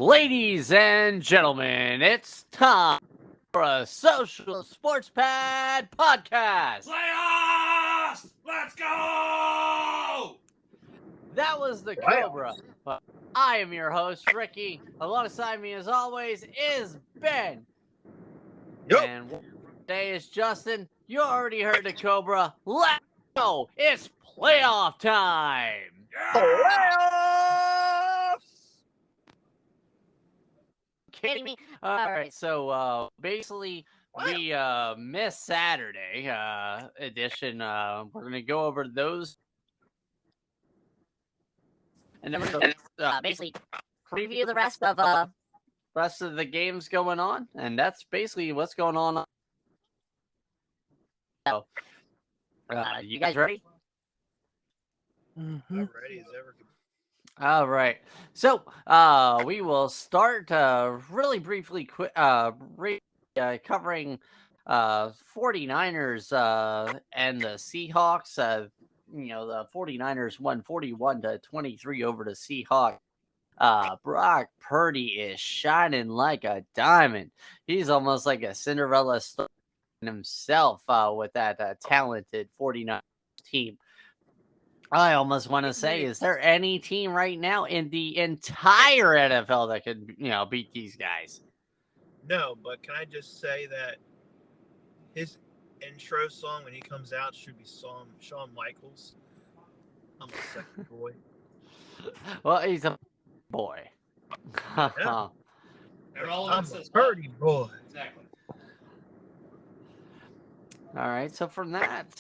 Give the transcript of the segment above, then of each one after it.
Ladies and gentlemen, it's time for a Social Sports Pad podcast. Playoffs! Let's go! That was the Cobra. I am your host, Ricky. Alongside me, as always, is Ben. Yep. And today is Justin. You already heard the Cobra. Let's go! It's playoff time! Playoffs! Kidding me? All right, so basically, we missed Saturday edition. We're gonna go over those, and then we're gonna basically preview the rest of the games going on, and that's basically what's going on. So, you guys ready? I'm ready as ever. All right. So, we will start really briefly covering 49ers and the Seahawks. The 49ers won 41-23 over the Seahawks. Brock Purdy is shining like a diamond. He's almost like a Cinderella story himself with that talented 49ers team. I almost want to say, is there any team right now in the entire NFL that could, beat these guys? No, but can I just say that his intro song when he comes out should be Shawn Michaels. I'm a second boy. Well, he's a boy. Yeah. I'm a Purdy boy. Exactly. All right. So from that,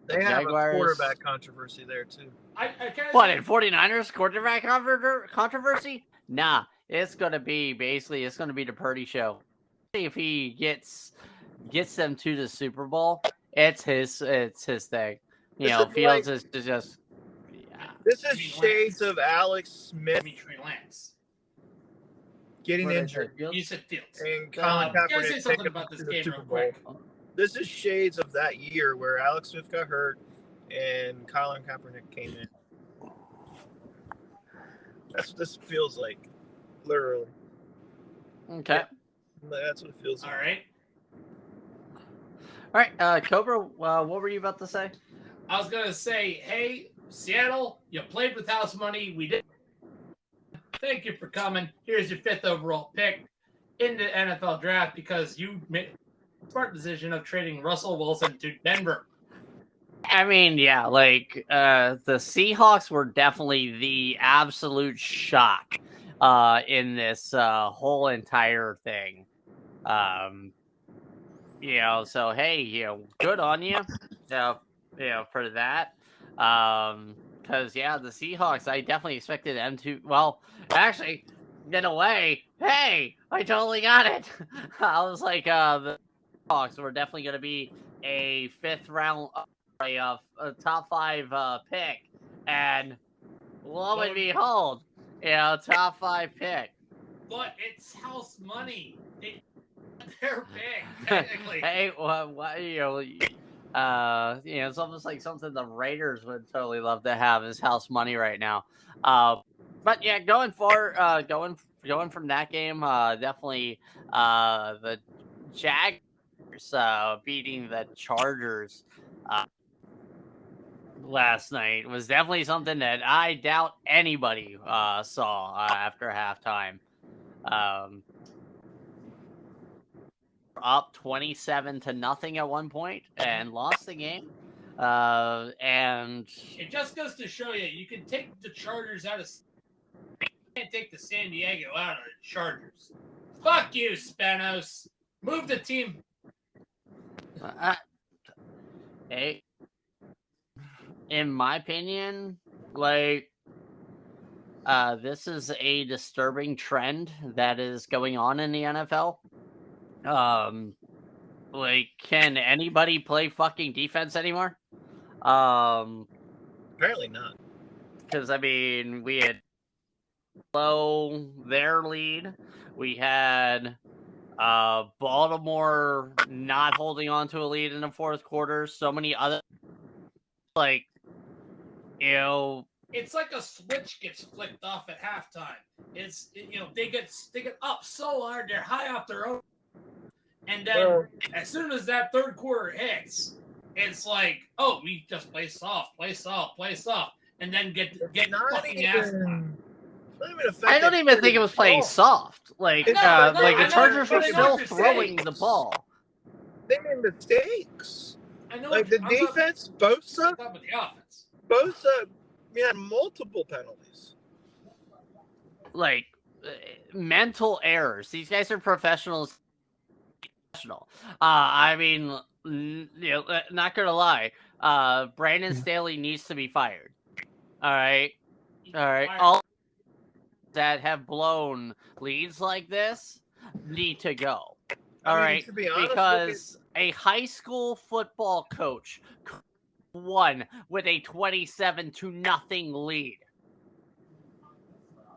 they have Jaguars... a quarterback controversy there too. In 49ers quarterback controversy? Nah, it's gonna be the Purdy show. If he gets them to the Super Bowl, it's his thing. Fields is just. Yeah. This is shades of Alex Smith. Trey Lance getting injured. You said Fields. And Colin Kaepernick. Can I say something about this game real quick? This is shades of that year where Alex Smith got hurt and Colin Kaepernick came in. That's what this feels like, literally. Okay. Yeah, that's what it feels like. All right, Cobra, what were you about to say? I was going to say, hey, Seattle, you played with house money. We did. Thank you for coming. Here's your 5th overall pick in the NFL draft because you made smart decision of trading Russell Wilson to Denver. I mean, yeah, the Seahawks were definitely the absolute shock in this whole entire thing. So hey, good on you, for that. Because the Seahawks, I definitely expected them to. Well, actually, in a way, hey, I totally got it. I was like, the Hawks were definitely going to be a 5th round of a top 5 pick, and lo and behold, top 5 pick. But it's house money. They're big, technically. Hey, it's almost like something the Raiders would totally love to have is house money right now. But yeah, going from that game, definitely the Jaguars beating the Chargers last night was definitely something that I doubt anybody saw after halftime. Up 27-0 at one point and lost the game. And it just goes to show you can take the Chargers out of. You can't take the San Diego out of the Chargers. Fuck you, Spanos. Move the team. Hey, in my opinion, this is a disturbing trend that is going on in the NFL. Can anybody play fucking defense anymore? Apparently not. Because, we had blow their lead. We had Baltimore not holding on to a lead in the 4th quarter. So many other, it's like a switch gets flicked off at halftime. They get up so hard, they're high off their own, and then Well, as soon as that third quarter hits, it's like, oh, we just play soft, and then get not fucking ass. even, not even affected I don't even think it was playing ball. soft. Like, No, no, like I the know, Chargers but were they still weren't throwing the mistakes. ball. They made mistakes. I know. Like the I'm defense, talking about the offense. we had multiple penalties. Like mental errors. These guys are professionals. I mean, not gonna lie. Brandon Staley needs to be fired. All right. All that have blown leads like this need to go. All right, to be honest, because a high school football coach won with a 27-0 lead.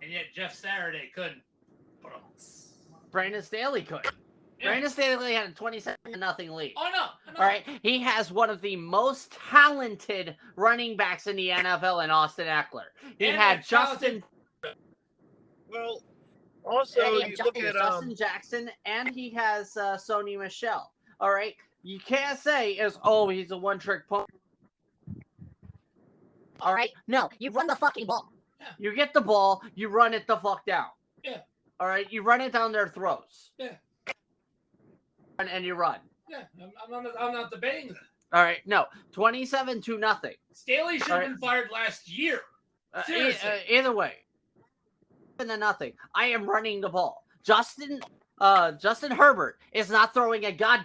And yet Jeff Saturday couldn't. Brandon Staley could. Yeah. Brandon Staley had a 27-0 lead. Oh no! All right, he has one of the most talented running backs in the NFL in Austin Eckler. He And had a Justin. Well, also Yeah, you look at Justin Jackson, and he has Sony Michelle. All right, you can't say he's a one-trick pony. All right, no, you run the fucking ball. Yeah. You get the ball, you run it the fuck down. Yeah. All right, you run it down their throats. Yeah. And you run. Yeah, I'm not debating that. All right, no, 27-0. Staley should have been fired last year. Seriously. Either way, 7-0. I am running the ball. Justin Herbert is not throwing a god.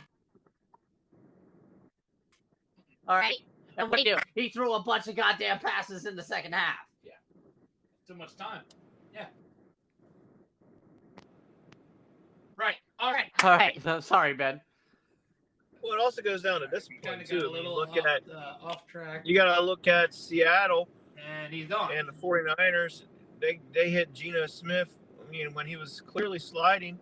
All right, and what did he do? He threw a bunch of goddamn passes in the second half. Yeah, too much time. Yeah. Right. All right. No, sorry, Ben. Well, it also goes down to this Kind point of too. got a I mean, little off track. you got to look at Seattle And he's gone. and the 49ers. They hit Geno Smith. I mean, when he was clearly sliding,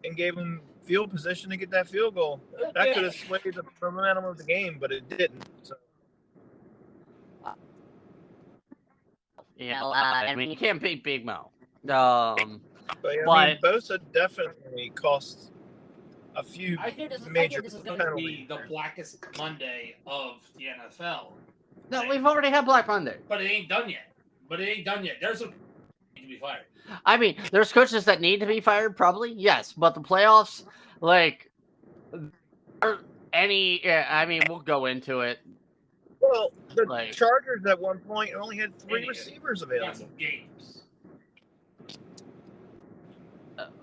and gave him field position to get that field goal. That could have swayed the momentum of the game, but it didn't. So. Yeah, I mean, you can't beat Big Mo. But I mean, Bosa definitely cost a few major this is going to be the blackest Monday of the NFL. No, we've already had Black Monday. But it ain't done yet. There's a need to be fired. I mean, there's coaches that need to be fired, probably, yes. But the playoffs, like, I mean, we'll go into it. Well, the Chargers at one point only had 3 receivers available. Games.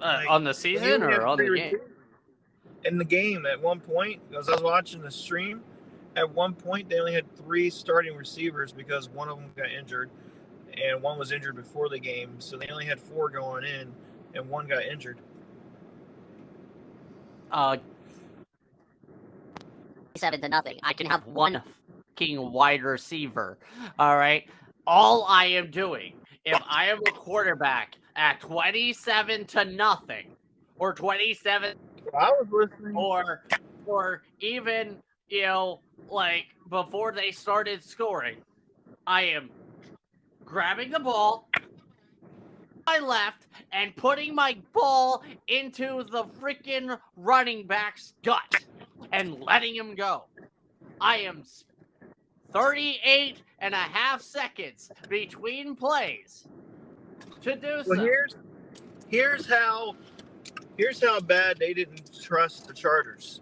On the season or on the game? In the game at one point, because I was watching the stream, at one point they only had 3 starting receivers because one of them got injured and one was injured before the game. So they only had 4 going in and one got injured. 7-0. I can have one fucking wide receiver. All right. All I am doing, if I am a quarterback at 27-0 or 27, I was listening, or even like before they started scoring, I am grabbing the ball my left and putting my ball into the freaking running back's gut and letting him go. I am 38 and a half seconds between plays to do so. Well, here's how bad they didn't trust the Chargers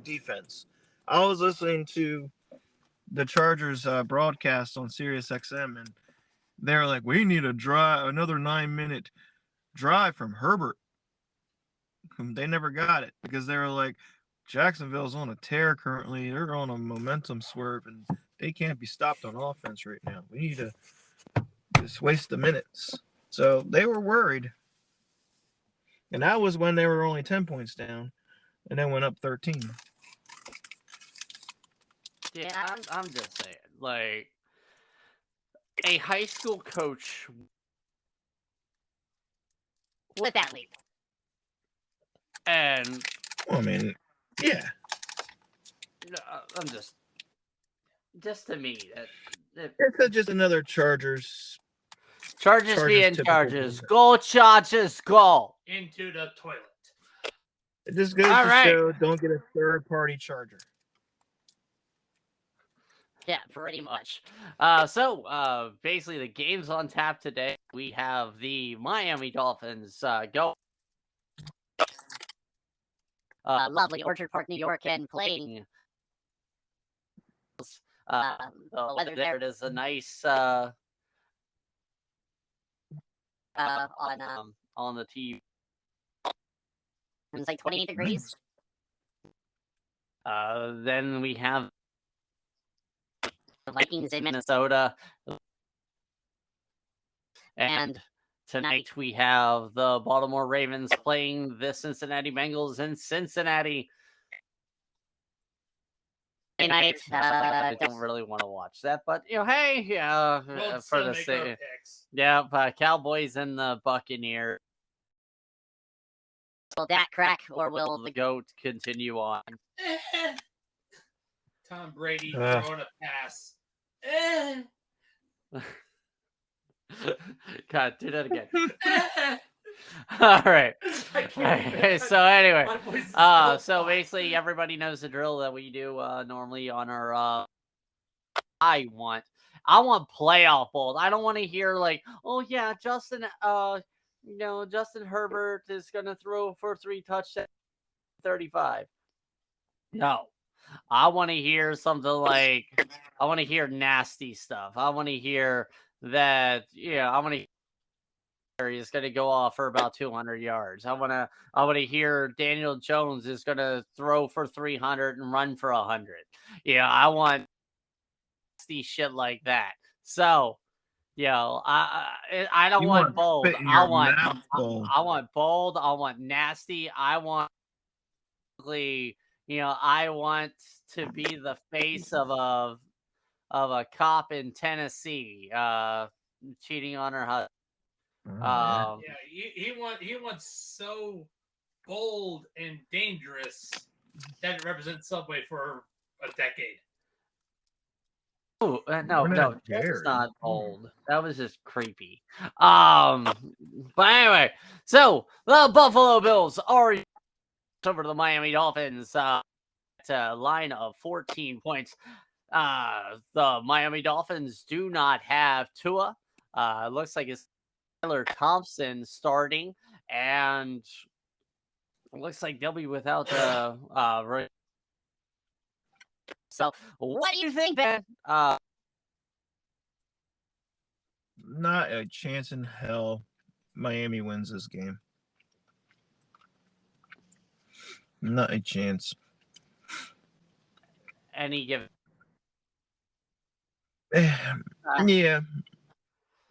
defense. I was listening to the Chargers broadcast on Sirius XM, and they're like, we need another 9-minute drive from Herbert. They never got it because they were like, Jacksonville's on a tear currently. They're on a momentum swerve, and they can't be stopped on offense right now. We need to just waste the minutes. So they were worried. And that was when they were only 10 points down, and then went up 13. Yeah, I'm just saying, like, a high school coach with that lead. And I mean, yeah. I'm just to me, It's just another Chargers. Chargers being typical Chargers. defense. Go Chargers, go. Into the toilet. It just goes All to right. show, don't get a third-party Charger. Yeah, pretty much. So basically the games on tap today. We have the Miami Dolphins go lovely Orchard Park, New York, and playing. The weather there it is a nice on the TV. It's like 28 degrees. Then we have the Vikings in Minnesota. And tonight we have the Baltimore Ravens playing the Cincinnati Bengals in Cincinnati. Tonight, I don't really want to watch that, but hey, We'll for still the make our sake, picks. Cowboys and the Buccaneers. Will that crack, or will the GOAT continue on? Tom Brady throwing a pass. God, do that again. All right. So anyway, so basically everybody knows the drill that we do normally on our I want playoff bold. I don't want to hear like, oh yeah, Justin Herbert is gonna throw for 3 touchdowns, 35. No. I want to hear something like, I want to hear nasty stuff. I want to hear that, I want to is going to go off for about 200 yards. I want to hear Daniel Jones is going to throw for 300 and run for 100. I want nasty shit like that. So, I don't want bold. I want bold. I want nasty. I want I want to be the face of a cop in Tennessee cheating on her husband. He wants so bold and dangerous that it represents Subway for a decade. Oh no, that's not bold. That was just creepy. But anyway, so the Buffalo Bills are over to the Miami Dolphins. It's a line of 14 points. The Miami Dolphins do not have Tua. It looks like it's Tyler Thompson starting, and it looks like they'll be without so what do you think, Ben? Not a chance in hell Miami wins this game. Not a chance. Any given yeah,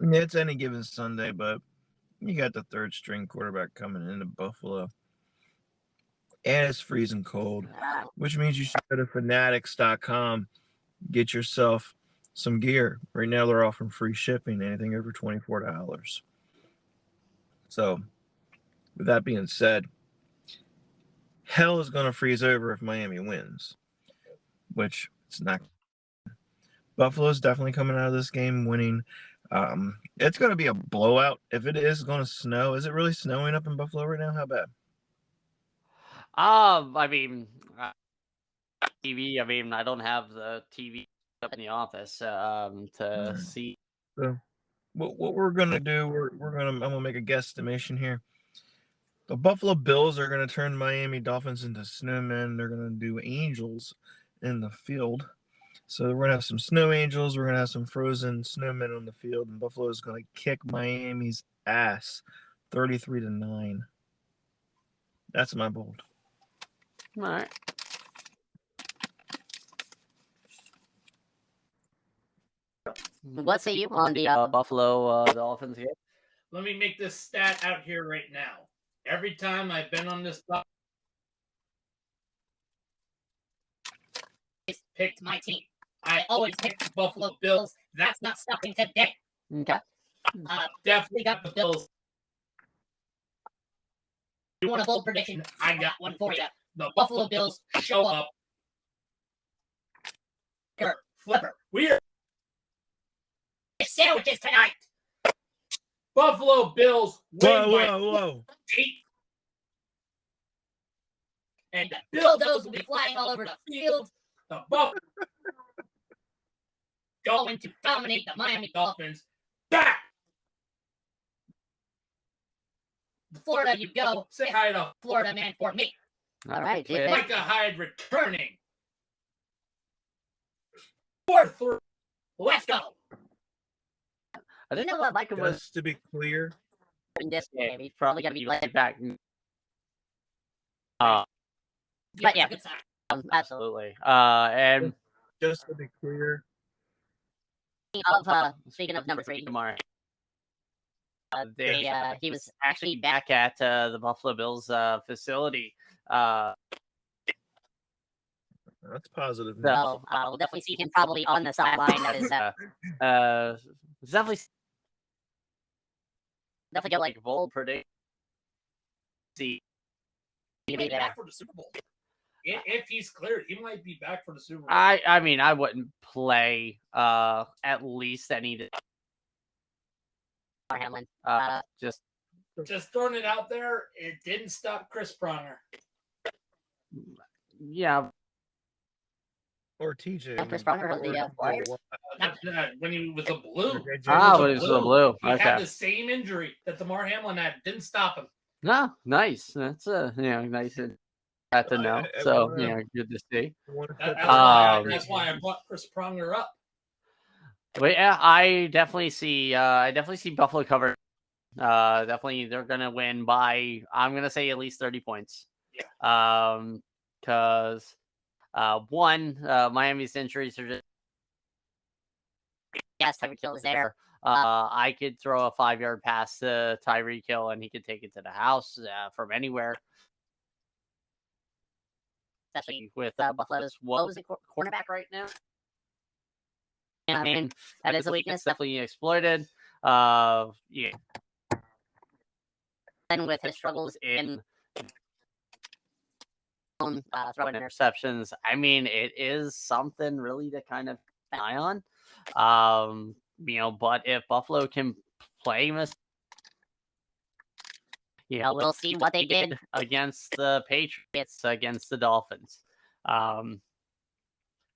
it's any given Sunday, but you got the third string quarterback coming into Buffalo. And it's freezing cold, which means you should go to fanatics.com, get yourself some gear. Right now they're offering free shipping, anything over $24. So, with that being said, hell is going to freeze over if Miami wins, which it's not. Buffalo's definitely coming out of this game winning. It's going to be a blowout. If it is going to snow, is it really snowing up in Buffalo right now? How bad? I mean, TV. I mean, I don't have the TV up in the office to see. So, what we're gonna do? I'm gonna make a guesstimation here. The Buffalo Bills are gonna turn Miami Dolphins into snowmen. They're gonna do angels in the field. So we're gonna have some snow angels. We're gonna have some frozen snowmen on the field, and Buffalo is gonna kick Miami's ass, 33-9. That's my bold. All right. What say you on the Buffalo Dolphins here? Let me make this stat out here right now. Every time I've been on this picked my team. I always pick the Buffalo Bills. That's not stopping today. Okay. Definitely got the Bills. You want a bold prediction? I got one for you. The Buffalo Bills show up. Flipper. We are sandwiches tonight. Buffalo Bills win by Whoa. 8. And the dildos will be flying all over the field. The Buffalo Going to dominate the Miami Dolphins. back. Florida, you go. Say hi to Florida man for me. All right. Micah Hyde returning. 4-3. Let's go. I didn't know what Micah was Just to be clear, in this game. He's probably going to be laid back. But yeah, good sign. Absolutely. And just to be clear, speaking of number 3, Kamara. He was actually back at the Buffalo Bills facility. that's positive. So we'll definitely see him probably on the sideline. That is definitely go like bold predict. See, He might be back for the Super Bowl. If he's cleared, he might be back for the Super Bowl. I mean, I wouldn't play at least any. Hamlin. Just throwing it out there, it didn't stop Chris Pronger. yeah. Or TJ. Chris Pronger was the Warriors. When he was a blue. When he was a blue. He had the same injury that Damar Hamlin had. Didn't stop him. No, nice. That's nice to know. So good to see. That's why I brought Chris Pronger up. But yeah, I definitely see Buffalo cover. Definitely they're gonna win by, I'm gonna say, at least 30 points. Yeah. Because Miami's injuries are just, Yes, Tyreek Hill is there. I could throw a 5-yard pass to Tyreek Hill and he could take it to the house from anywhere. Especially with Buffalo's woes at cornerback right now. I mean, that is a weakness. Definitely exploited. Yeah. And with his struggles in throwing interceptions, I mean, it is something really to kind of keep an eye on. But if Buffalo can play we'll see what they did against the Patriots, against the Dolphins. All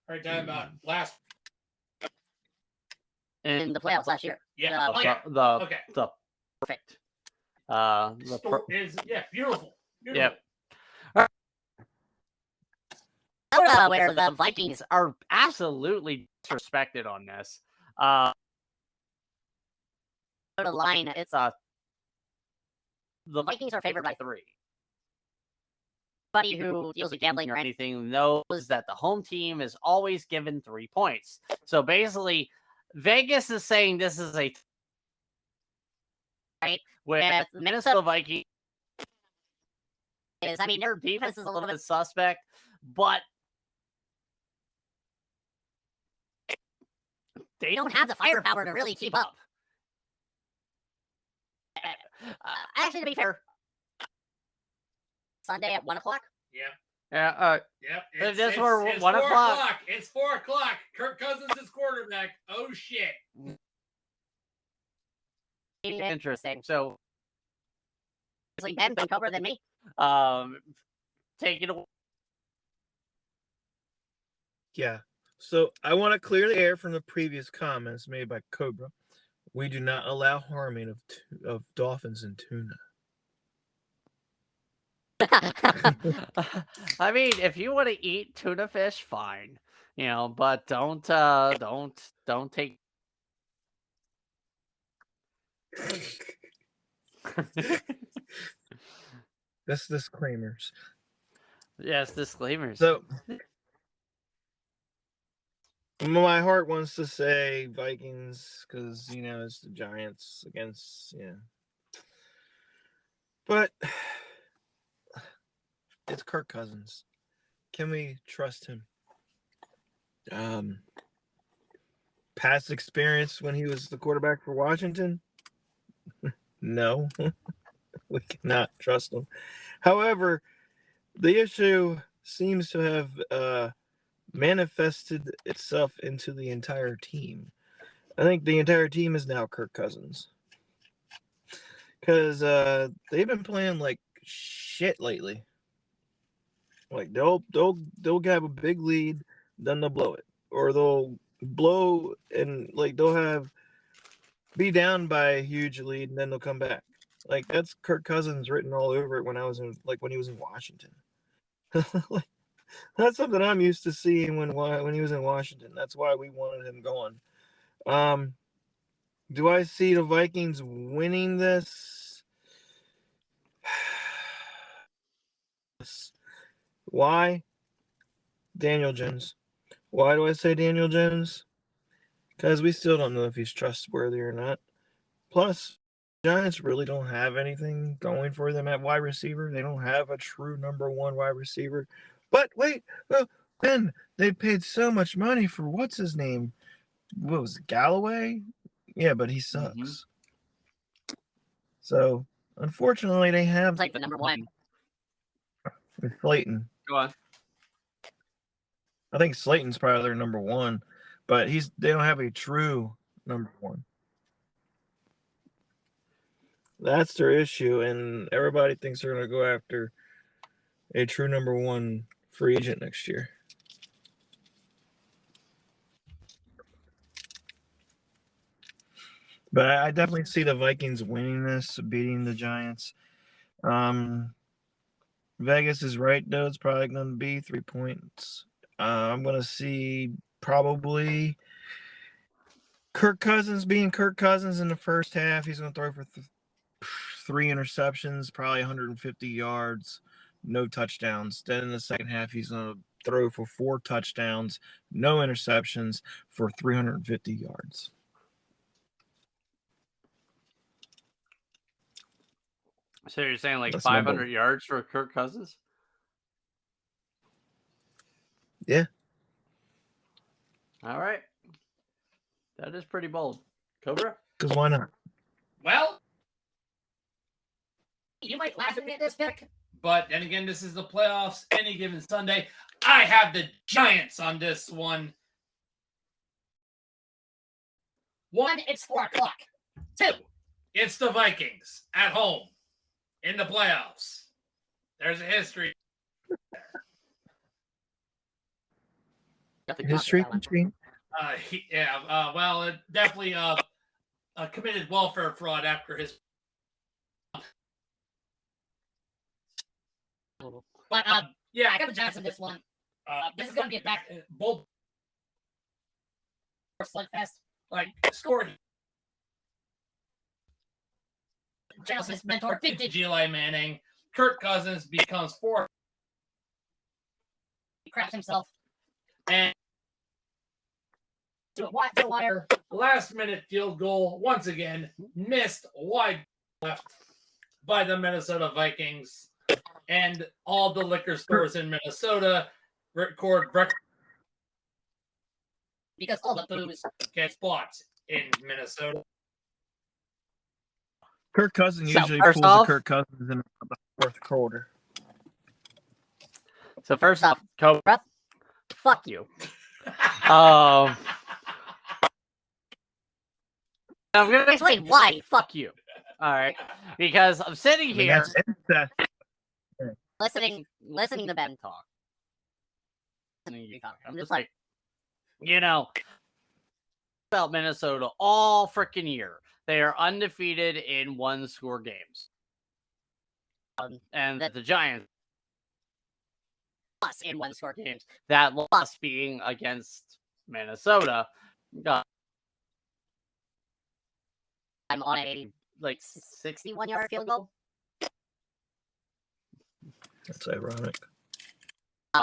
right, time about last in the playoffs last year. Yeah. The perfect. Is beautiful. Yep. Where the Vikings are absolutely disrespected on this. The line, it's the Vikings are favored by 3. Anybody who deals with gambling or anything knows that the home team is always given 3 points. So basically, Vegas is saying this is a right with the Minnesota Vikings. I mean, their defense is a little bit suspect, but they don't have the firepower to really keep up. Actually, to be fair, Sunday at 1 o'clock. Yeah. Yep. It's 1 o'clock. It's 4 o'clock. Kirk Cousins is quarterback. Oh shit. Interesting. So, Ben can cover than me. Take it away. Yeah. So I want to clear the air from the previous comments made by Cobra. We do not allow harming of dolphins and tuna. I mean, if you want to eat tuna fish, fine, but don't take. That's disclaimers. Yes, disclaimers. So my heart wants to say Vikings because it's the Giants against but it's Kirk Cousins. Can we trust him? Past experience when he was the quarterback for Washington? No, we cannot trust him. However, the issue seems to have manifested itself into the entire team. I think the entire team is now Kirk Cousins. Because they've been playing like shit lately. Like they'll have a big lead, then they'll blow it, or they'll blow and like they'll have be down by a huge lead and then they'll come back. Like that's Kirk Cousins written all over it when I was in when he was in Washington. Like, that's something I'm used to seeing when he was in Washington. That's why we wanted him gone. Do I see the Vikings winning this? Why? Daniel Jones. Why do I say Daniel Jones? Because we still don't know if he's trustworthy or not. Plus, Giants really don't have anything going for them at wide receiver. They don't have a true number one wide receiver. But wait, Ben, they paid so much money for what's his name? What was it, Galloway? Yeah, but he sucks. So, unfortunately, they have Like the number one. Slayton. Go on. I think Slayton's probably their number one, but they don't have a true number one. That's their issue, and everybody thinks they're going to go after a true number one free agent next year. But I definitely see the Vikings winning this, beating the Giants. Vegas is right, though. It's probably going to be 3 points. I'm going to see probably Kirk Cousins being Kirk Cousins in the first half. He's going to throw for 3 interceptions, probably 150 yards, no touchdowns. Then in the second half, he's going to throw for 4 touchdowns, no interceptions, for 350 yards. So you're saying like That's 500 yards for Kirk Cousins? Yeah. All right. That is pretty bold. Cobra? Because why not? Well, You might laugh at me at this pick. but then again, this is the playoffs. Any given Sunday, I have the Giants on this one. 1, it's 4 o'clock. 2, It's the Vikings at home in the playoffs. There's a history. History machine. Well, it definitely committed welfare fraud after his. But Yeah, I got the Giants in this one. This is going to be a back both slugfest. like scored. Giants' mentor, Big Dick, Eli Manning. Kirk Cousins becomes 4 craps himself and to a wire. last minute field goal once again missed wide left by the Minnesota Vikings, and all the liquor stores in Minnesota record Because all the booze. gets bought in Minnesota. Kirk Cousins So, usually first pulls off- a Kirk Cousins in the fourth quarter. So first off, Cobra, fuck you. I'm going to explain why fuck you. All right. Because I'm sitting I mean, here that's incest. Listening to Ben talk. listening to you talk. I'm just like, about Minnesota all freaking year. They are undefeated in 1-score games. And the Giants Us in 1-score games. That loss being against Minnesota. I'm on a Like 61-yard field goal. That's ironic.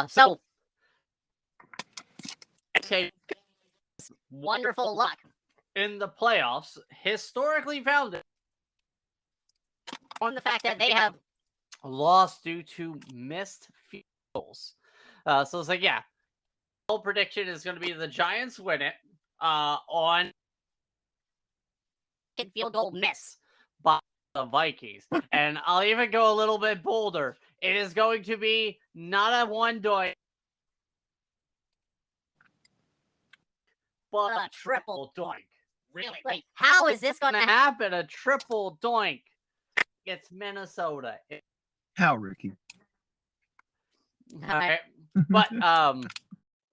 So, okay, wonderful luck. in the playoffs, historically founded On the fact that they have lost due to missed field goals. So it's like, yeah, whole prediction is going to be the Giants win it on field goal miss. by the Vikings. And I'll even go a little bit bolder. It is going to be not a one doink, but a triple doink. Really? Like, how is this Gonna gonna happen? A triple doink. It's Minnesota. How, Ricky? All right. But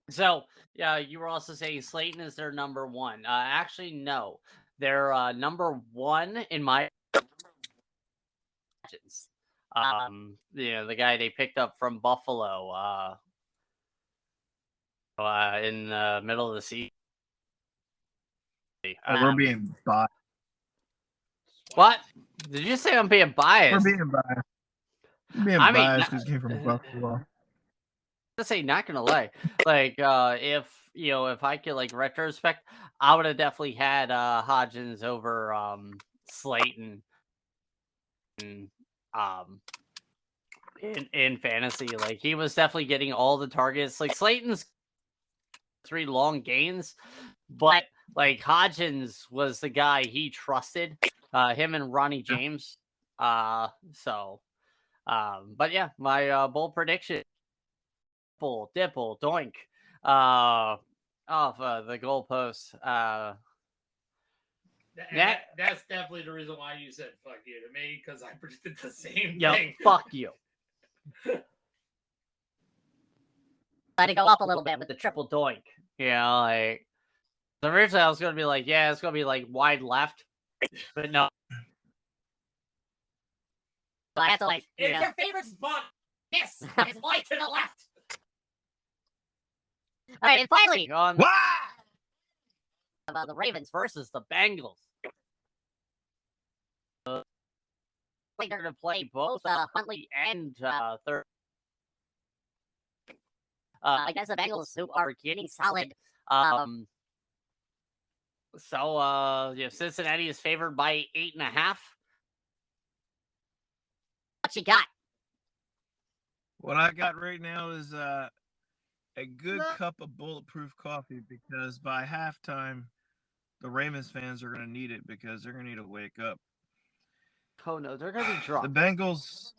so yeah, you were also saying Slayton is their number one. Actually, no, they're number one in my legends. The guy they picked up from Buffalo in the middle of the season. We're being biased. What? Did you say I'm being biased? We're being biased. We're being I mean, biased because he came from Buffalo. To say, not gonna lie, like if I could like retrospect, I would have definitely had Hodgins over Slayton um in fantasy. Like he was definitely getting all the targets. Like Slayton's 3 long gains, but like Hodgins was the guy he trusted. Him and Ronnie James. But yeah, my bold prediction. Dipple, doink, off the goalpost. That's definitely the reason why you said "fuck you" to me, because I predicted the same Yo, thing. fuck you. let it go up a little bit With the triple doink, like originally I was gonna be like, yeah, it's gonna be like wide left, but no. But I have to like, you It's know, your favorite spot. this is wide to the left. All right, and finally, On Why? about the Ravens versus the Bengals. they're They're gonna play both Huntley and third. against the Bengals, who are getting solid. Cincinnati is favored by 8.5. What you got? What I got right now is a good cup of bulletproof coffee, because by halftime, the Ravens fans are going to need it, because they're going to need to wake up. Oh no, they're gonna be The drunk. Bengals,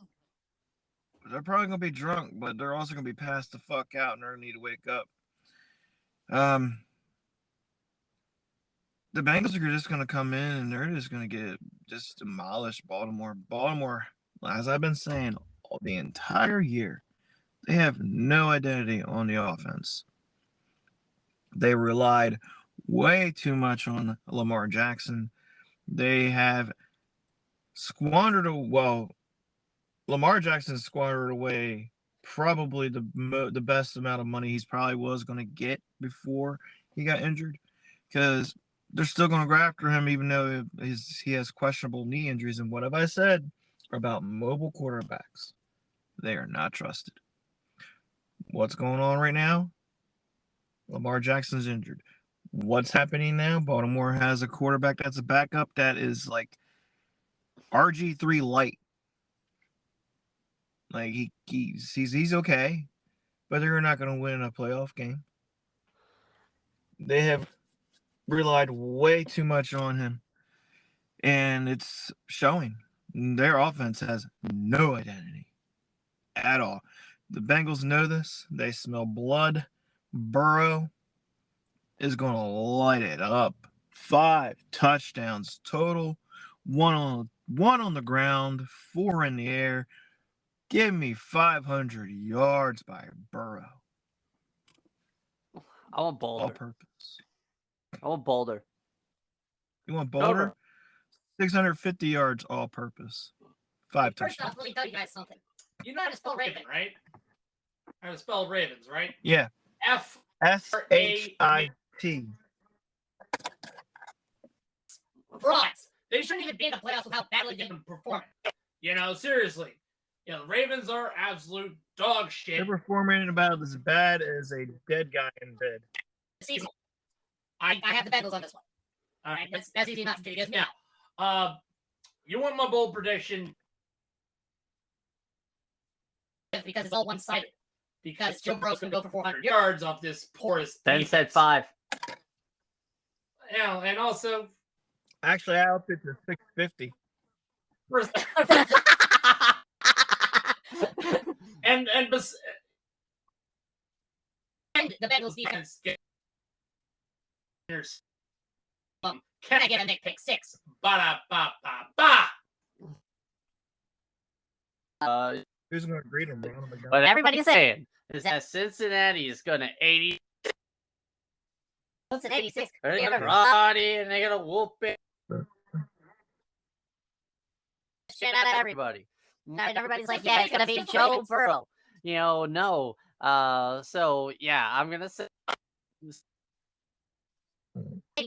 they're probably going to be drunk, but they're also going to be passed the fuck out, and they're going to need to wake up. The Bengals are just going to come in, and they're just going to get just demolished. Baltimore, as I've been saying the entire year, they have no identity on the offense. They relied way too much on Lamar Jackson. They have Lamar Jackson squandered away probably the best amount of money he's probably was going to get before he got injured, because they're still going to go after him even though he has questionable knee injuries. And what have I said about mobile quarterbacks? They are not trusted. What's going on right now? Lamar Jackson's injured. What's happening now? Baltimore has a quarterback that's a backup that is like RG3 light. Like he's okay, but they're not going to win a playoff game. They have relied way too much on him, and it's showing. Their offense has no identity at all. The Bengals know this. They smell blood. Burrow is going to light it up. 5 touchdowns total. One on the ground, 4 in the air. Give me 500 yards by Burrow. I want Boulder. All purpose. I want Boulder. You want Boulder? 650 yards all purpose. 5 First off, touchdowns. let me tell you guys something. You know how to spell Raven, right? How to spell Ravens, right? Yeah. F. SHIT. Frauds. They shouldn't even be in the playoffs with how badly they've been performing. You know, seriously. You know, the Ravens are absolute dog shit. They're performing about as bad as a dead guy in bed. Season. I have the Bengals on this one. All right, That's easy enough to get now. You want my bold prediction? because it's all one-sided. Because Joe Burrow's going to go for 400 yards. Yards off this porous. Ben defense. said 5. Yeah, and also Actually, I upped it to 650. first, and And the Bengals defense defense get Can I get a Nick pick 6? Ba-da-ba-ba-ba. Who's going to greet him, Ronald McDonald? What everybody's saying is that Cincinnati is going to 80. What's an 86? They're going to run in, they're going to whoop it. Shit out of everybody. And everybody's like, yeah, it's going to be Joe Burrow. You know, no. So, yeah, I'm going to say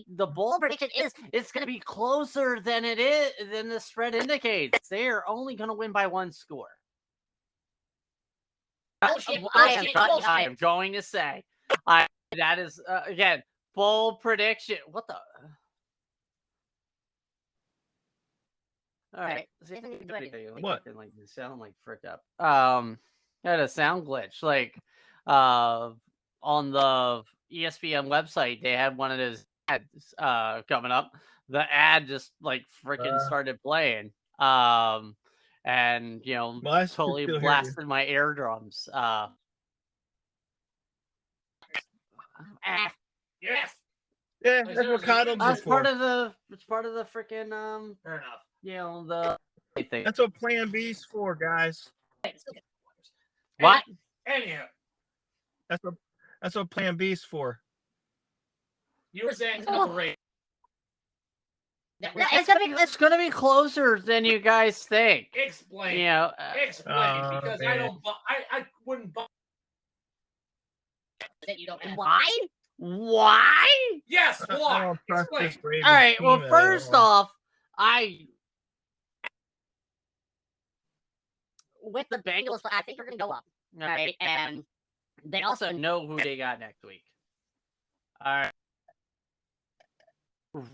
the bold prediction is it's going to be closer than it is than the spread indicates. They're only going to win by 1 score. Bullshit, I bullshit. am going to say that is again bold prediction. What the? All right. What? Like you sound like frick up. I had a sound glitch. Like on the ESPN website, they had one of those ads coming up. The ad just like freaking started playing. And you know, Well, I still totally hear you. blasted my eardrums. Yes. Yeah, Like, that's what condoms are That's part for. of the. It's part of the freaking Fair enough. You know the thing. That's what Plan B's for, guys. What? Anyhow, That's what Plan B's for. you were saying something great. It's gonna be closer than you guys think. Explain. You know, Explain, because I man. don't. I wouldn't buy. That you don't have. why? Why? Yes. I Why? don't trust Explain. this Ravens All right. Well, team at first all. off, with the Bengals, I think they're gonna go up. All right, and they also know who they got next week. All right.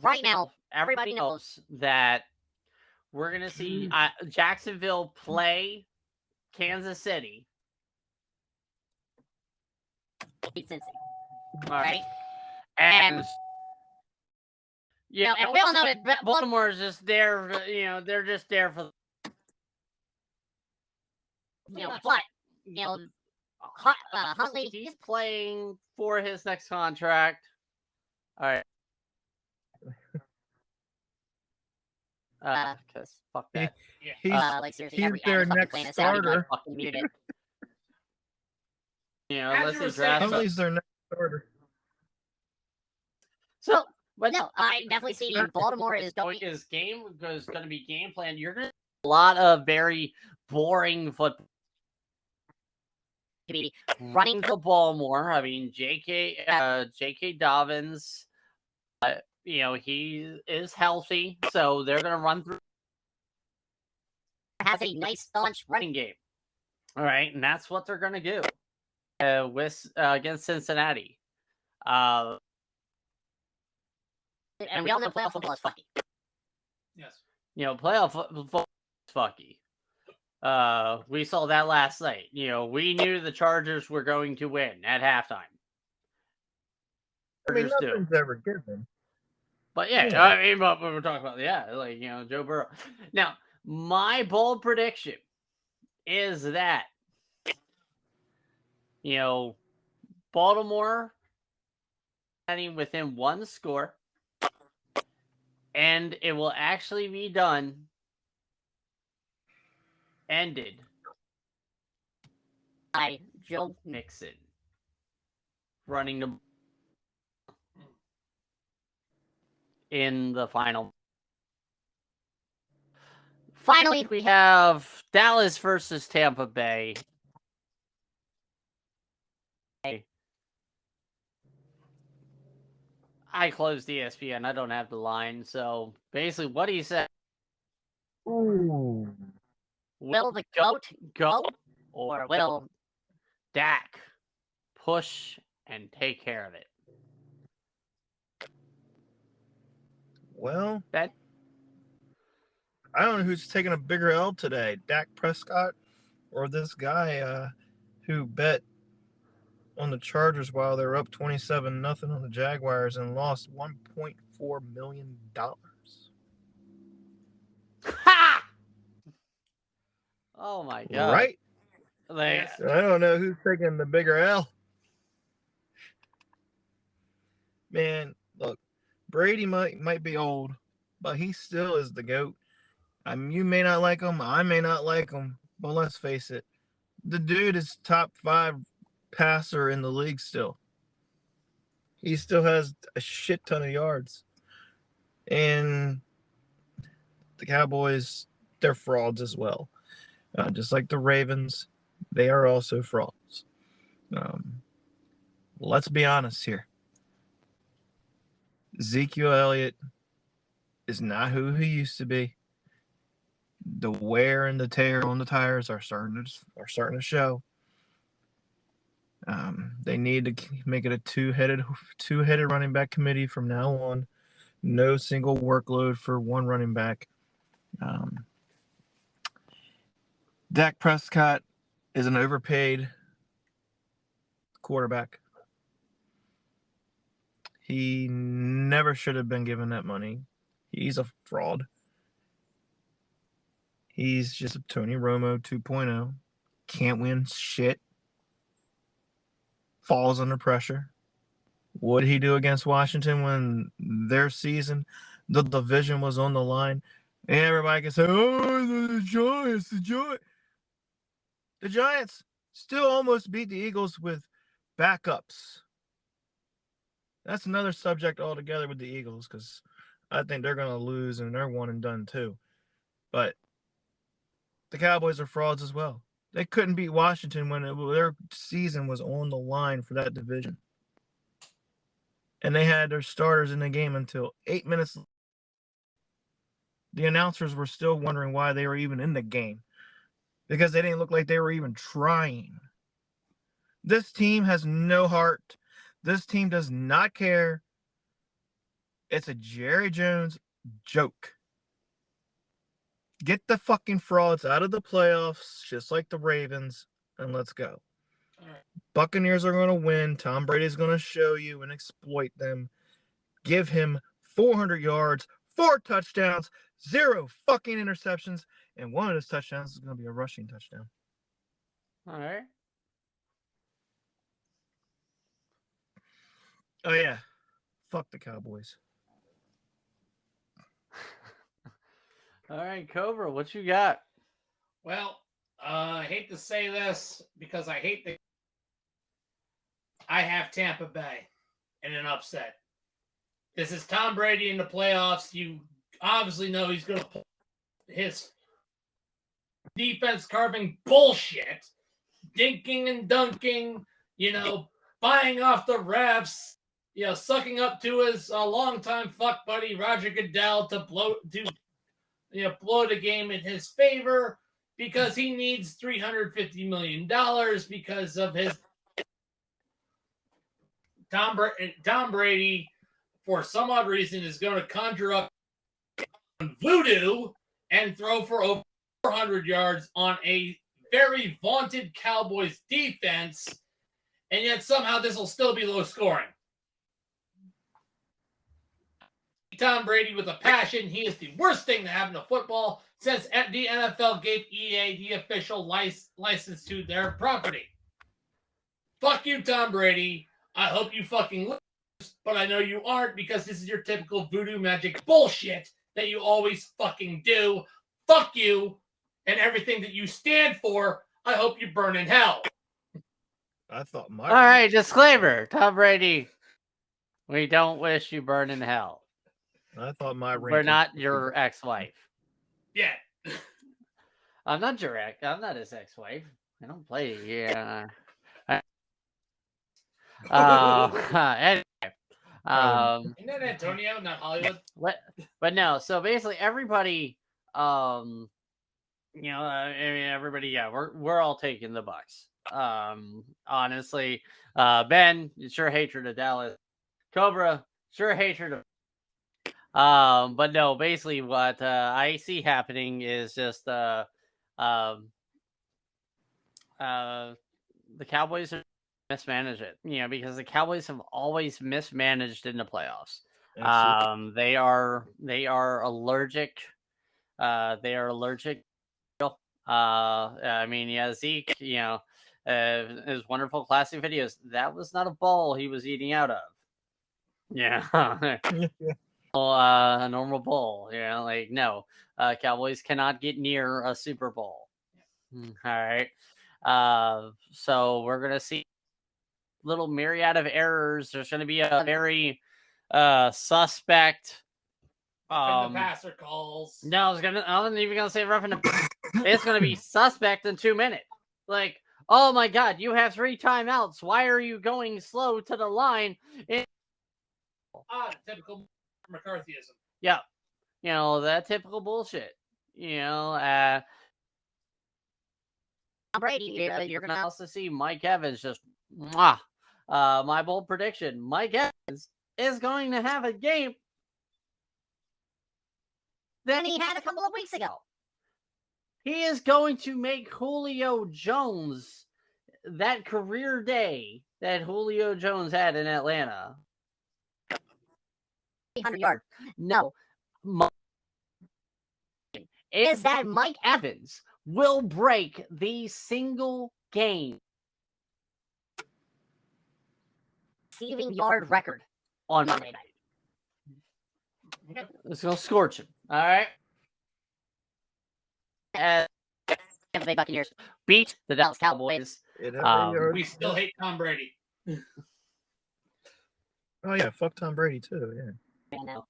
Right now, everybody knows that we're gonna see Jacksonville play Kansas City. Beat Cincy. All right, and yeah, and we all know that Baltimore is just there. You know, they're just there for. But Huntley, he's playing for his next contract. All right. Because fuck that. He's like seriously, he's every their ad is fucking next playing a sound, starter. like, fucking mute it. You know, As let's you were address saying, Huntley's their next starter. So, But no, I definitely see Baltimore is going. is going to be game plan. You're going to a lot of very boring football. to be Running the ball more. I mean, J.K. Dobbins, you know, he is healthy, so they're going to run through has a nice staunch running. running game. All right, and that's what they're going to do with against Cincinnati. And we all know playoff football is fucky. Yes. You know, playoff football is fucky. We saw that last night. You know, we knew the Chargers were going to win at halftime. I mean, Chargers do. nothing's ever given. But yeah, Yeah. I mean, but we're talking about like you know, Joe Burrow. Now, my bold prediction is that you know, Baltimore heading within 1 score, and it will actually be ended By Joe. Mixon running the in the final. Finally, we have Dallas versus Tampa Bay. I closed ESPN. I don't have the line. So basically, what he said: Ooh. Will the GOAT go, or will Dak push and take care of it? Well, That I don't know who's taking a bigger L today, Dak Prescott or this guy who bet on the Chargers while they were up 27-0 on the Jaguars and lost $1.4 million. ha! Oh my god! Right? Like, Yes. I don't know who's taking the bigger L. Man, look, Brady might be old, but he still is the GOAT. I mean, you may not like him, I may not like him, but let's face it, the dude is top 5 passer in the league still. He still has a shit ton of yards. And the Cowboys, they're frauds as well. Just like the Ravens, they are also frauds. Let's be honest here. Ezekiel Elliott is not who he used to be. The wear and the tear on the tires are starting to show. They need to make it a two-headed running back committee from now on. No single workload for one running back. Dak Prescott is an overpaid quarterback. He never should have been given that money. He's a fraud. He's just a Tony Romo 2.0. Can't win shit. Falls under pressure. What did he do against Washington when their season, the division was on the line? And everybody can say, oh, the Giants, the Giants. The Giants still almost beat the Eagles with backups. That's another subject altogether with the Eagles because I think they're going to lose and they're one and done too. But the Cowboys are frauds as well. They couldn't beat Washington when their season was on the line for that division. And they had their starters in the game until 8 minutes. The announcers were still wondering why they were even in the game because they didn't look like they were even trying. This team has no heart. This team does not care. It's a Jerry Jones joke. Get the fucking frauds out of the playoffs, just like the Ravens, and let's go. All right. Buccaneers are going to win. Tom Brady's going to show you and exploit them. Give him 400 yards, 4 touchdowns, 0 fucking interceptions, and one of those touchdowns is going to be a rushing touchdown. All right. Oh, yeah. Fuck the Cowboys. All right, Cobra, what you got? Well, I hate to say this because I have Tampa Bay in an upset. This is Tom Brady in the playoffs. You obviously know he's going to pull his defense carving bullshit, dinking and dunking, buying off the refs, sucking up to his longtime fuck buddy Roger Goodell to blow the game in his favor because he needs $350 million because of his Tom Brady, for some odd reason, is going to conjure up voodoo and throw for over 400 yards on a very vaunted Cowboys defense, and yet somehow this will still be low scoring. Tom Brady with a passion. He is the worst thing to happen to football since the NFL gave EA the official license to their property. Fuck you, Tom Brady. I hope you fucking lose, but I know you aren't because this is your typical voodoo magic bullshit that you always fucking do. Fuck you and everything that you stand for. I hope you burn in hell. I thought my... All right, disclaimer. Tom Brady, we don't wish you burn in hell. I thought my We're not your ex-wife. Yeah. I'm not your ex. I'm not his ex-wife. I don't play. Yeah. Anyway. Isn't that Antonio, not Hollywood? But no. So basically, everybody, everybody. Yeah, we're all taking the Bucks. Honestly, Ben, sure hatred of Dallas. Cobra, sure hatred of. But no, basically what I see happening is just the Cowboys are mismanage it, because the Cowboys have always mismanaged in the playoffs. They are allergic. I mean, yeah, Zeke, his wonderful classic videos. That was not a bowl he was eating out of. Yeah. Yeah. A normal bowl. You know, like no, Cowboys cannot get near a Super Bowl. All right. So we're gonna see little myriad of errors. There's gonna be a very suspect. The passer calls. No, I wasn't even gonna say roughing the. It's gonna be suspect in 2 minutes. Like, oh my God, you have 3 timeouts. Why are you going slow to the line? Typical McCarthyism. Yeah, you know that typical bullshit. You know, Brady, you're gonna also see Mike Evans just. Mwah. My bold prediction: Mike Evans is going to have a game than he had a couple of weeks ago. He is going to make Julio Jones that career day that Julio Jones had in Atlanta. 300 yards. No. Is that Mike Evans will break the single game receiving yard record on Monday night. It's going to scorch him. All right. Tampa Bay Buccaneers beat the Dallas Cowboys. We still hate Tom Brady. Oh yeah, fuck Tom Brady too. Yeah. I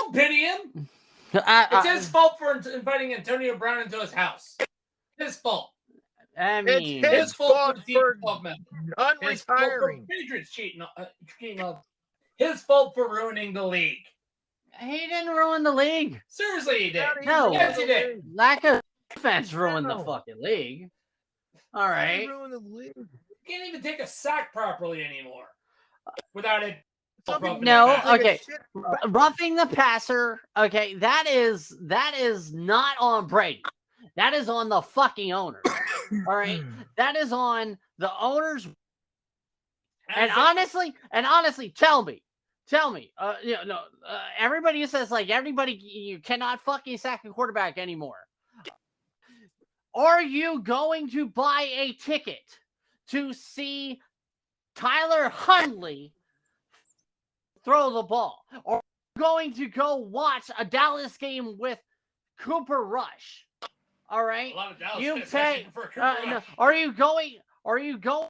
don't pity him. It's his fault for inviting Antonio Brown into his house. His fault. I mean, it's his fault for unretiring. Patriots cheating. His fault for ruining the league. He didn't ruin the league. Seriously, he did. No, yes, he did. Lack of defense ruined the fucking league. All right. He ruined the league. You can't even take a sack properly anymore without it. No, okay. Roughing the passer, okay, that is not on Brady. That is on the fucking owner. All right. That is on the owners. And honestly, tell me, everybody says like you cannot fucking sack a quarterback anymore. Are you going to buy a ticket to see Tyler Huntley throw the ball? Or are you going to go watch a Dallas game with Cooper Rush? All right. A lot of Dallas you pay. No, are you going to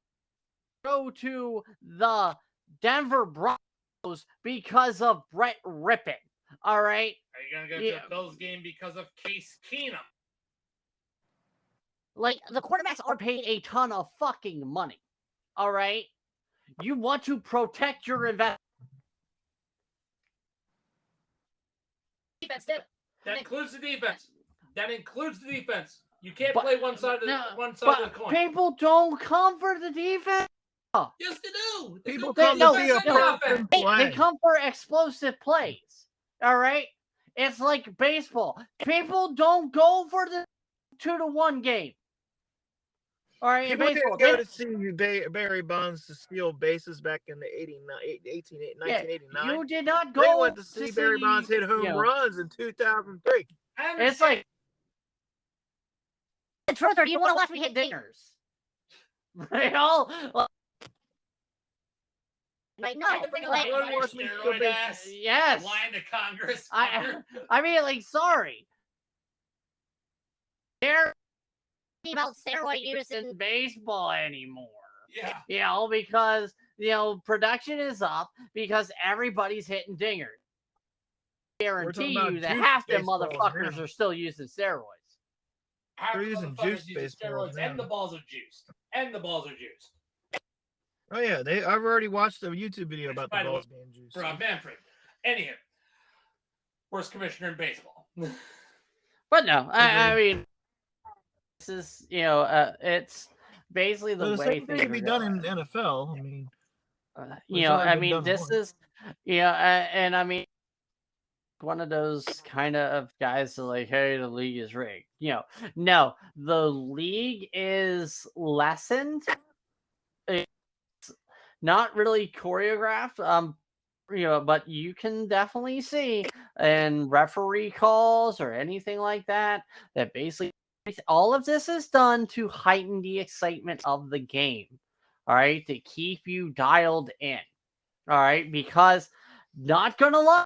go to the Denver Broncos because of Brett Rippon? All right. Are you going to go to the Bills game because of Case Keenum? Like, the quarterbacks are paid a ton of fucking money. All right. You want to protect your investment. Defense too. That includes the defense. You can't play one side of the coin. People don't come for the defense. Yes, they do. People come to see a perfect play. They come for explosive plays. All right. It's like baseball. People don't go for the 2-1 game. All right. People baseball, didn't go to see Barry Bonds to steal bases back in the 1989. You did not go. They went to see Barry Bonds hit home runs in 2003. It's like. Truth, or do you want to watch me hit dingers? They all. Like, no, yes. Lying to Congress. I mean, like, sorry. They're about steroid use in baseball anymore. Yeah. You know, because, production is up because everybody's hitting dingers. Guarantee you that half the motherfuckers are still using steroids. They're using juice baseball. And the balls are juiced. Oh yeah, I've already watched a YouTube video about the balls being juiced. Manfred. Anyhow, worst commissioner in baseball. But no, I mean, this is it's basically the way things can be done in the NFL. I mean, this is and I mean, one of those kind of guys that like, hey, the league is rigged. No, the league is lessened. It's not really choreographed. But you can definitely see in referee calls or anything like that basically all of this is done to heighten the excitement of the game. All right, to keep you dialed in. All right, because not gonna lie,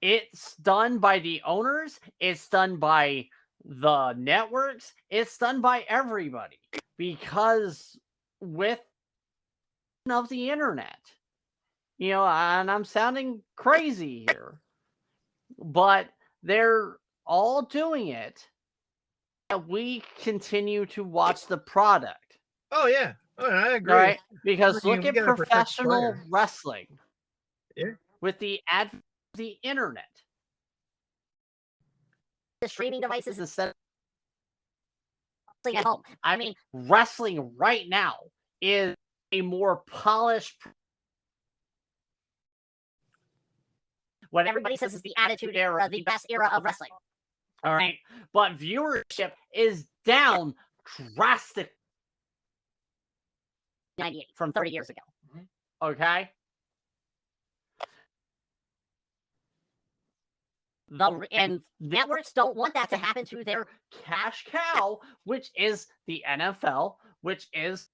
it's done by the owners, it's done by the networks, it's done by everybody, because with of the internet, and I'm sounding crazy here, but they're all doing it, and we continue to watch the product. Oh yeah, I agree. All right, because I mean, look we at gotta protect the professional player. wrestling. Yeah. With the advent of the internet, The streaming devices instead of at home. I mean, wrestling right now is a more polished. When everybody says it's the Attitude Era, the best era of wrestling. All right, but viewership is down drastically 98 from 30 years ago. Okay. And networks don't want that to happen to their cash cow, which is the NFL, which is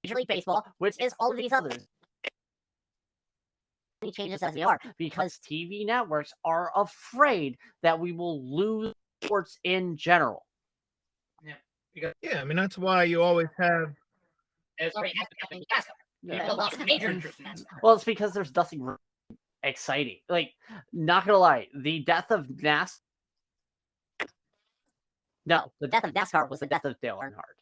Major League Baseball, which is all of these others. Changes as they are, because TV networks are afraid that we will lose sports in general. Yeah, I mean that's why you always have. It's already happening in NASCAR. Yeah. People lost major interest in NASCAR. Well, it's because there's nothing really exciting. Like, not gonna lie, the death of NASCAR. No, The death of NASCAR was the death of Dale Earnhardt.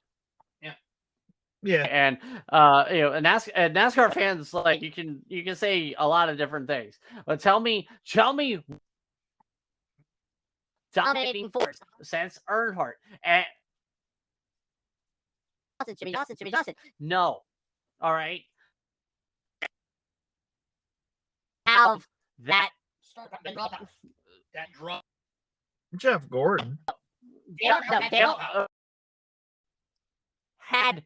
Yeah, And NASCAR fans, like, you can say a lot of different things, but tell me dominating force. since Earnhardt and Jimmy Johnson. no, all right, Have that that drop. Jeff Gordon. Dale had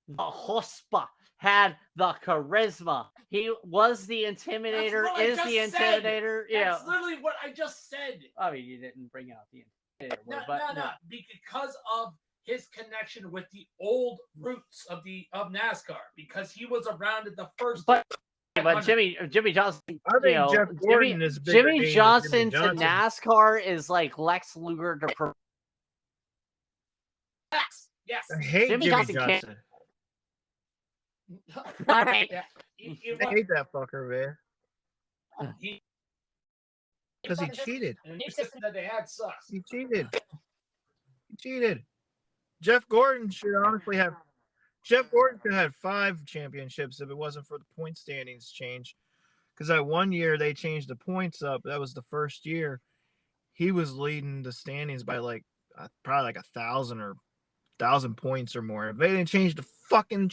the chutzpah, had the charisma. He was the intimidator. That's what I Is just the said. intimidator? Yeah. That's literally what I just said. I mean, you didn't bring out the intimidator No, word, but no. Because of his connection with the old roots of NASCAR, because he was around at the first. But Jimmy Johnson. I think Jeff Gordon is bigger name Jimmy than Johnson to Johnson. NASCAR is like Lex Luger to. Yes. I hate Jimmy Jimmy Johnson can't- Johnson. All right. Yeah. I hate that fucker, man. He, Because he cheated. the new system that they had sucks. He cheated. Jeff Gordon should honestly have. Jeff Gordon could have had 5 championships if it wasn't for the point standings change. Because that one year they changed the points up. That was the first year. He was leading the standings by like probably like 1,000 or 1,000 points or more. If they didn't change the fucking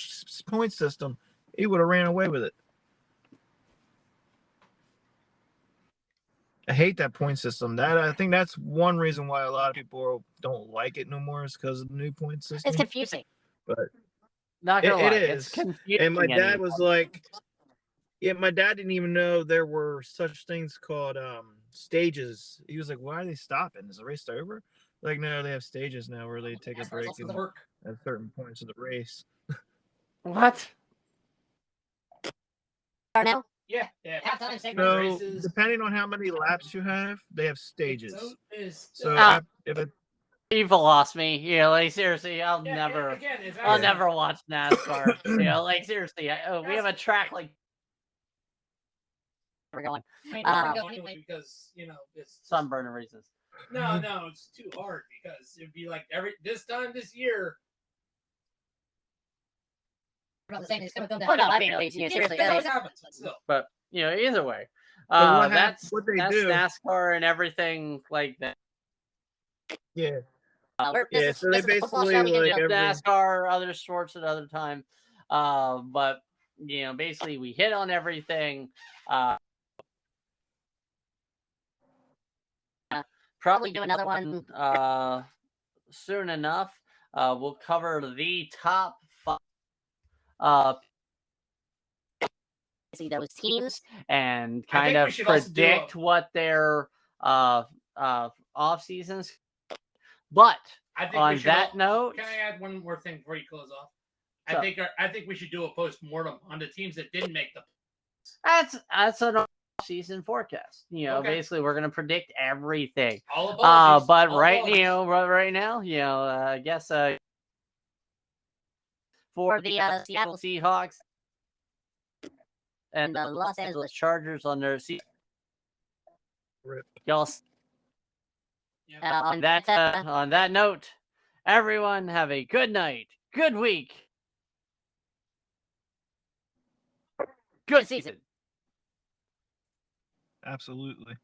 point system, he would have ran away with it. I hate that point system. I think that's one reason why a lot of people don't like it no more is because of the new point system. It's confusing. But Not gonna lie, it it's is. confusing. And my dad anymore. was like, yeah, my dad didn't even know there were such things called stages. He was like, why are they stopping? Is the race over? Like, no, they have stages now where they take a break at certain points of the race. What? Now, Yeah. halftime segment So races. depending on how many laps you have, they have stages. So Ah. if it You've lost me. Like seriously, I'll Yeah, never. Again, it's I'll actually- never watch NASCAR. Like seriously, we have a track like we're going. I mean, Uh, don't anyway, because it's sunburn reasons. no, it's too hard because it'd be like this time this year. Oh no, I mean, seriously. It always happens, but still. But either way, what that's they that's do- NASCAR and everything like that. yeah. So they this is a football basically, show. We can like, do every- NASCAR, other sports at other time. But basically we hit on everything. probably do another one. Soon enough. We'll cover the top 5 See those teams. and I kind think of we should also do predict what their off seasons. But I think on we should that note, can I add one more thing before you close off? Sure. I think we should do a post mortem on the teams that didn't make the That's an off-season forecast. Okay. Basically we're gonna predict everything. All apologies. But All right apologies. right now, I guess for the Seattle Seahawks and the Los Angeles Chargers on their season. Rip. Y'all. Yeah. On that note, everyone have a good night, good week, good season. Absolutely.